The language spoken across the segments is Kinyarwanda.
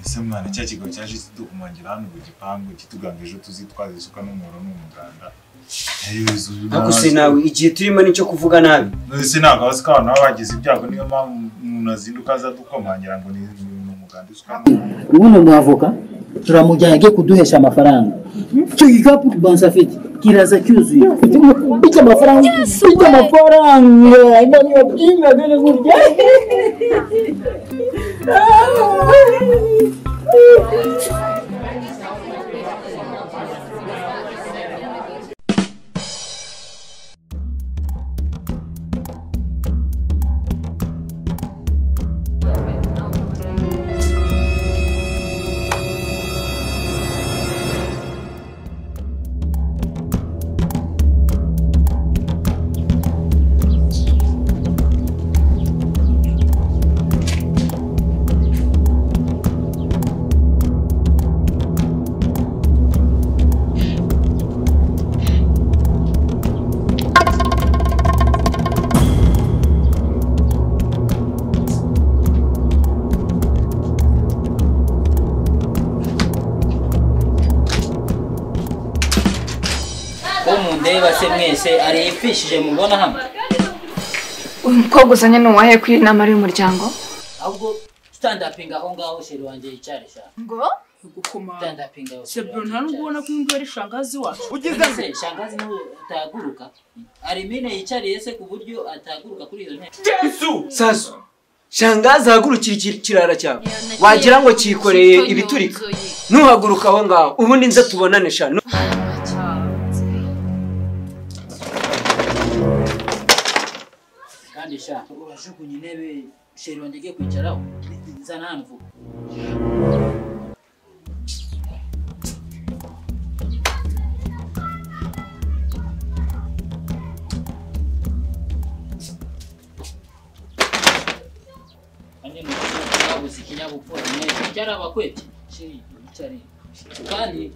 ese mwana cya kigo cyaje kidukumangira hano ku gipangu kitugamije tuzitwaza isuka n'umuro n'umuganda ako se nawe igihe turimo nicyo kuvuga nabi ese ntabwo abasika nawe bagize ibyago niyo mpamvu umuntu azinduka aza dukomangira ngo ni umuganda isuka ubuno mwavoka turamujyanye agiye kuduhesha amafaranga cyo gikapu tubanza afite kiraza cyuzuye icyo amafaranga imana yabwinga gane gurya mwese ari ifishije mubona hano umukobwa uzanye n'uwahe kuri inama y'umuryango ahubwo stand upinga aho ngaho sheri wanje yicare sha ngo gukoma stand upinga aho sebro nta nubona ko imwe ari shangazi wacu ugize se shangazi no ataguruka ari mine yicariye se ku buryo ataguruka kuri iyo ntebe Yesu saso shangazi hagurukira kirara cyawe wagira ngo cyikoreye ibiturika nuhaguruka aho ngaho ubundi nza tubonane sha kandi sha urashukunye intebe sheri wanje agiye kwicaraho zana hano vuba ikinyabupfura neza cyarabakwete sheri cyari kandi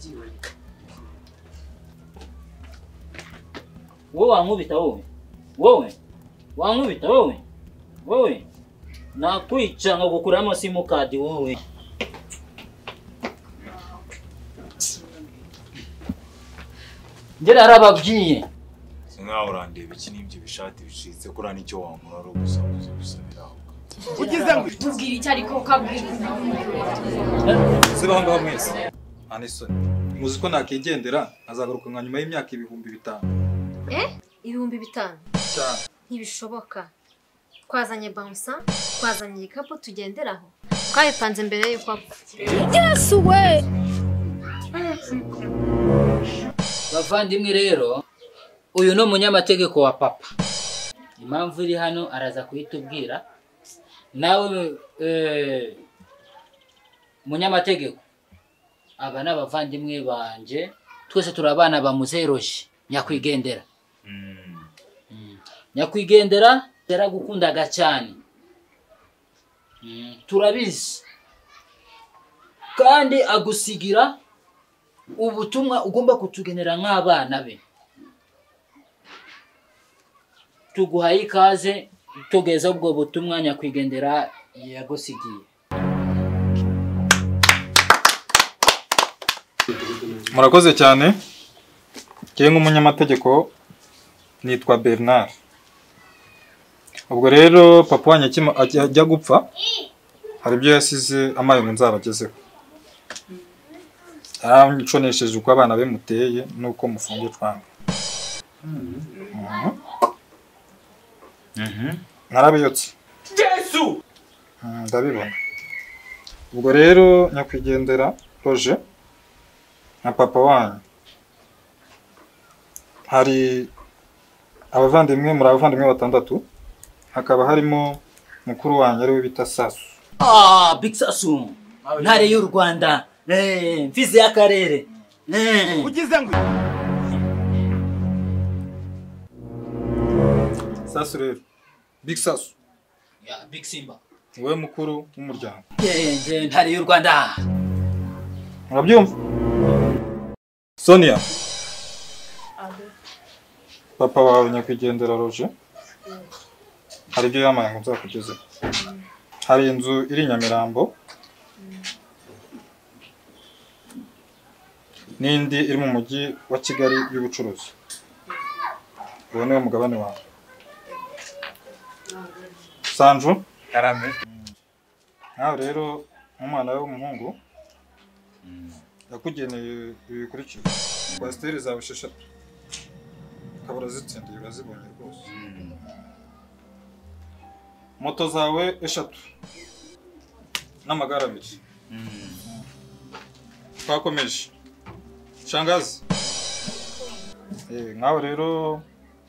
wowe wankubita wowe wankubita wowe nakwica ngagukuramo simukadi wowe ngera arababwiye singaho urandeba iki n'ibyo bishati bicitse kuri nicyo wankura ro gusabiraho ugize ngo tubwire icyo ariko kabwira sibaho ngaho mwese anisoni muzi ko nakigendera azagaruka nka nyuma y'imyaka 5,000 ibihumbi 5 cyane ntibishoboka twazanye bounce twazanye igikapu tugenderaho twayipanze mbere y'uko Yesu we bavandimwe rero uyu no munyamategeko wa papa impamvu iri hano araza kuhitubwira nawe munyamategeko aba n'abavandimwe banje twese turabana bamuzeroje nyakwigendera nyakwigendera yaragukundaga cyane turabizi kandi agusigira ubutumwa ugomba kutugenera nk'abana be tuguhaye ikaze tugeza ubwo butumwa nyakwigendera yagusigiye murakoze cyane kiye nk'umunyamategeko nitwa Bernard ubwo rero papa wanyu ajya gupfa hari ibyo yasize amaye mu nzabagezeho yaranconesheje uko abana be muteye nuko mufungiye twanga narabiyotse Yesu ndabibona ubwo rero nyakwigendera Roger na papa wanyu hari abavandimwe muri abavandimwe 6 hakaba harimo mukuru wanyu ari we bita Sasu Big Sasu ntare y'u Rwanda mfizi y'akarere ugize ngo Sasu rero Big Sasu ya Big Simba wowe mukuru w'umuryango ntare y'u Rwanda urabyumva Sonia papa wawe nyakwigendera Roger hari ibyo yamaye ngo nzakugezeho hari inzu iri Nyamirambo n'indi iri mu mujyi wa Kigali y'ubucuruzi. Uwo niwo mugabane wawe. Sanju karame. nawe rero umwana we w'umuhungu yakugeneye ibi bikurikira. Kwasiteri zawe 6 kabura zitsindiye urazibonye rwose. Moto zawe 3 n'amagare 2. Twakomeje. Shangazi. Nkawe rero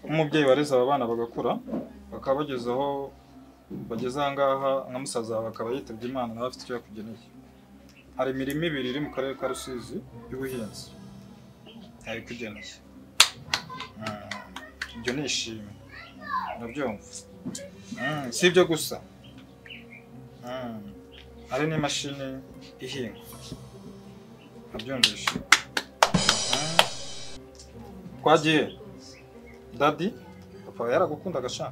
umubyeyi wareze aba bana bagakura bakaba bagezeho bageze ahangaha nka musaza wawe akaba yitabye Imana nawe afite icyo yakugeneye. Hari imirimo 2 iri mu karere ka Rusizi y'ubuhinzi yayikugeneye. Ibyo nishimye nabyumva. Si ibyo gusa, hari n'imashini ihinga nabyumvishe. Twagiye Daddy papa yaragukundaga sha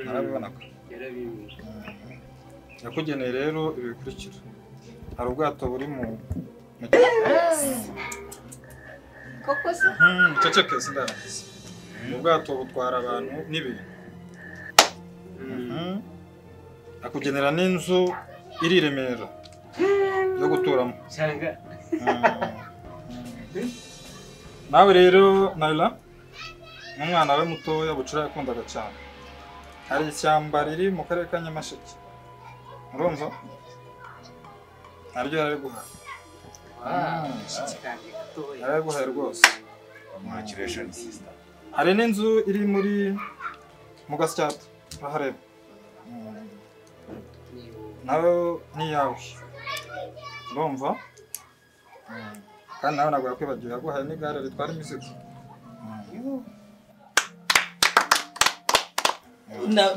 narabibonaga. Yakugeneye rero ibi bikurikira. Hari ubwato buri mu koko se ceceke sindarangiza. Ubwato butwara abantu n'ibintu. Akugenera n'inzu iri i Remera yo guturamo. Nawe rero Naila n'umwana we mutoya Bucura yakundaga cyane. Hari ishyamba riri mu karere ka Nyamasheke. Urumva? Naryo yariguha. Yariguha rwose. Congratulations sister. Hari n'inzu iri muri mu Gasyata bahareba. Nawe ni yawe. Urumva? Kandi nawe nagwa kwibagiwe yaguhaye n'igare ritwara imizigo.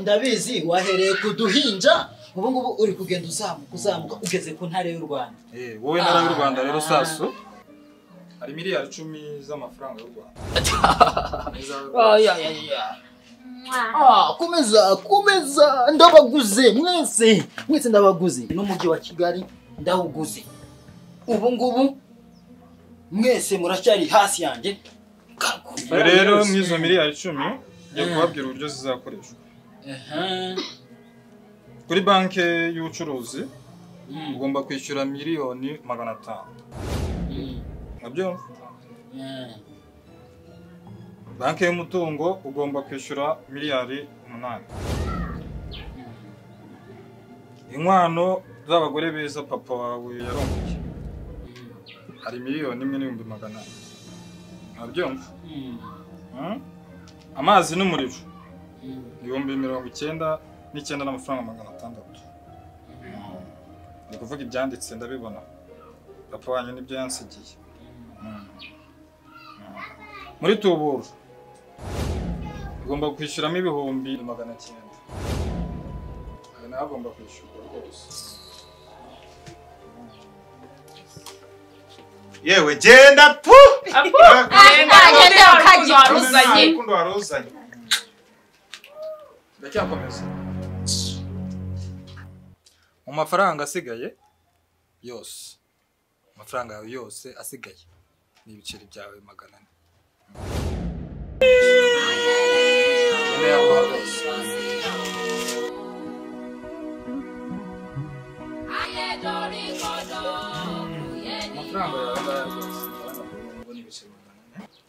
Ndabizi wahereye kuduhinja ubu ngubu uri kugenda uzamuka ugeze ku ntare y'u Rwanda. Wowe ntara y'u Rwanda rero Sasu hari miliyari 10 z'amafaranga y'u Rwanda. Komeza ndabaguze mwese ndabaguze n'umujyi wa Kigali ndawuguze. Ubu ngubu mwese muracyari hasi yanjye. Rero mwizo miliyari 10 ngiye kubabwira uburyo zizakoreshwa. Kuri banki y'ubucuruzi ugomba kwishyura miliyoni 500. Nabyo? Banki y'umutungo ugomba kwishyura miliyari 8. Inkwano z'abagore beza papa wawe yarongoye hari miliyoni 1,800. Nabyumva? Amazi n'umuriro 99,900 n'amafaranga 600. Ni kuvuga ibyanditse ndabibona. Papa wanyu nibyo yansigiye. Muri Tuburu ugomba kwishyuramo 900. Nawe agomba kwishyura rwose. Yewe genda pu! Kundo waruzanye. Ndacyakomeza. Mu mafaranga asigaye yose. Amafaranga yawe yose asigaye ni ibiceri byawe 400.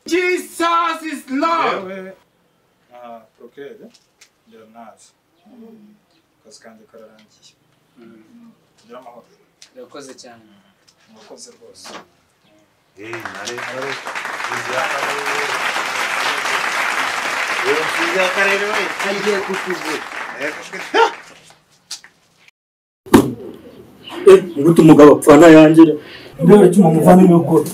Jesus is Lord. Yewe prokere Leonard. Kaskanje kararangiye. Ngira amahoro. Urakoze cyane. Murakoze rwose. Nare. Usize akarere we. Agiye kutuvuga. Ngutu umugabo apfana yanjye. Ndore cyuma muvana n'uko.